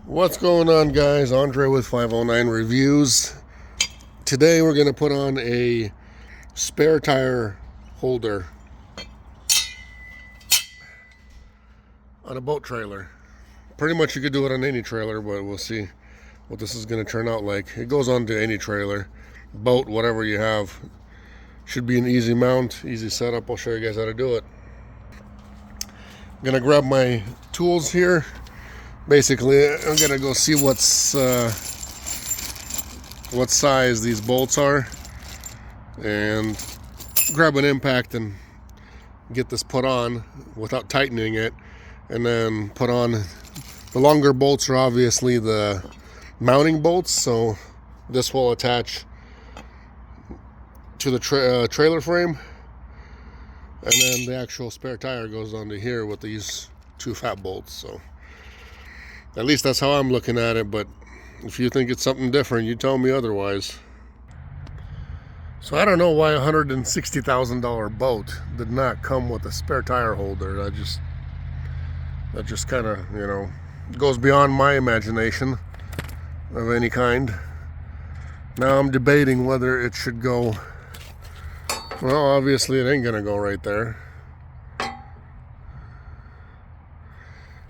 What's going on, guys? Andre with 509 Reviews. Today we're going to put on a spare tire holder on a boat trailer. Pretty much you could do it on any trailer, but we'll see what this is going to turn out like. It goes on to any trailer, boat, whatever you have. Should be an easy mount, easy setup. I'll show you guys how to do it. I'm going to grab my tools here. Basically, I'm gonna go see what size these bolts are and grab an impact and get this put on without tightening it, and then put on the longer bolts are obviously the mounting bolts, so this will attach to the trailer frame, and then the actual spare tire goes onto here with these two fat bolts. So at least that's how I'm looking at it, but if you think it's something different, you tell me otherwise. So I don't know why a $160,000 boat did not come with a spare tire holder. That just kind of, goes beyond my imagination of any kind. Now I'm debating whether it should go, well, obviously it ain't gonna go right there.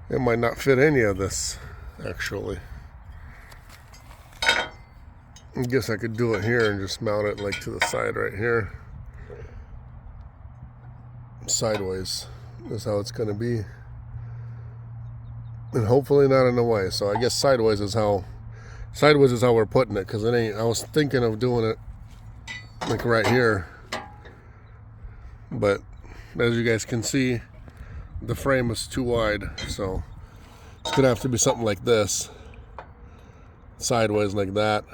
It might not fit any of this, actually. I guess I could do it here and just mount it like to the side right here. Sideways is how it's going to be. And hopefully not in the way. So I guess sideways is how we're putting it, because it ain't. I was thinking of doing it like right here. But as you guys can see, the frame is too wide, so it's gonna have to be something like this, sideways like that.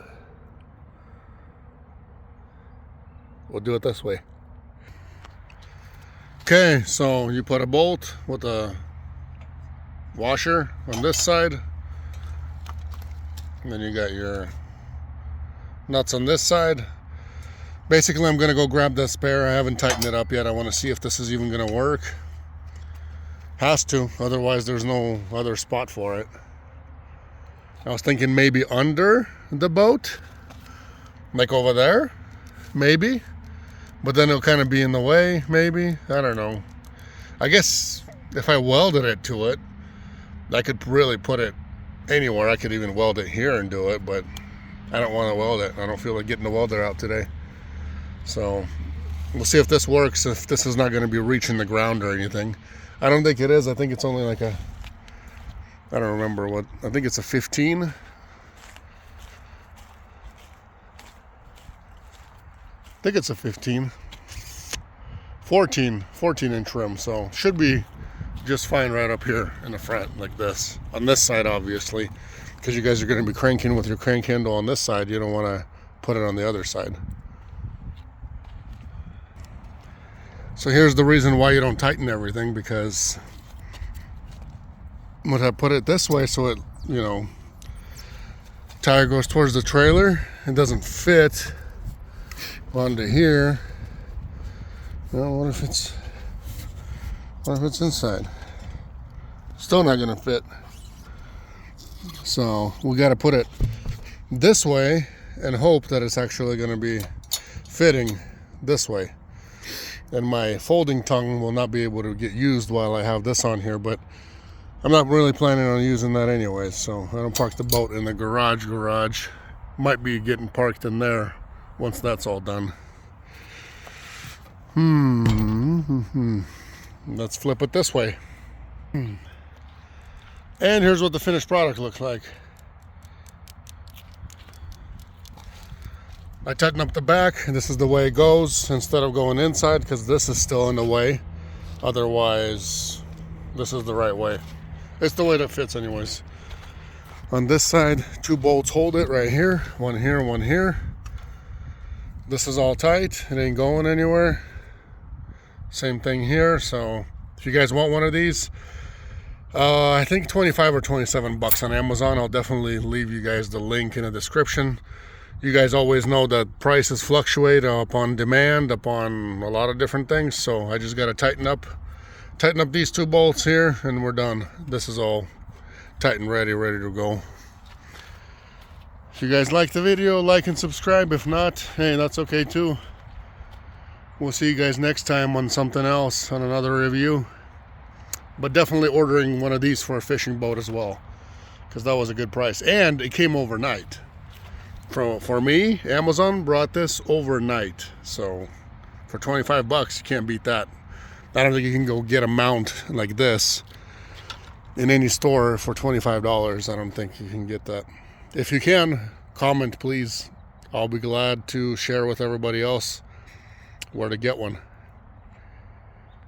We'll do it this way. Okay, so you put a bolt with a washer on this side, and then you got your nuts on this side. Basically, I'm gonna go grab that spare. I haven't tightened it up yet. I want to see if this is even gonna work. Has to, otherwise there's no other spot for it. I was thinking maybe under the boat, like over there, maybe, but then it'll kind of be in the way, maybe. I don't know. I guess if I welded it to it, I could really put it anywhere. I could even weld it here and do it, but I don't want to weld it. I don't feel like getting the welder out today. So we'll see if this works, if this is not going to be reaching the ground or anything. I don't think it is. I think it's only like I don't remember what, I think it's a 15. I think it's a 15. 14 inch rim, so should be just fine right up here in the front like this. On this side, obviously, because you guys are going to be cranking with your crank handle on this side. You don't want to put it on the other side. So here's the reason why you don't tighten everything, because when I put it this way, so it, tire goes towards the trailer, it doesn't fit onto here. Well, what if it's inside? Still not gonna fit. So we got to put it this way and hope that it's actually gonna be fitting this way. And my folding tongue will not be able to get used while I have this on here, but I'm not really planning on using that anyway. So I don't park the boat in the garage. Might be getting parked in there once that's all done. Let's flip it this way. And here's what the finished product looks like. I tighten up the back, and this is the way it goes instead of going inside, because this is still in the way. Otherwise, this is the right way. It's the way that fits anyways. On this side, two bolts hold it right here. One here, one here. This is all tight. It ain't going anywhere. Same thing here. So if you guys want one of these, I think 25 or 27 bucks on Amazon. I'll definitely leave you guys the link in the description. You guys always know that prices fluctuate upon demand, upon a lot of different things. So I just got to tighten up these two bolts here, and we're done. This is all tight and ready to go. If you guys like the video, like and subscribe. If not, hey, that's okay too. We'll see you guys next time on something else, on another review. But definitely ordering one of these for a fishing boat as well, because that was a good price. And it came overnight. For me, Amazon brought this overnight. So for 25 bucks, you can't beat that. I don't think you can go get a mount like this in any store for $25. I don't think you can get that. If you can, comment please. I'll be glad to share with everybody else where to get one.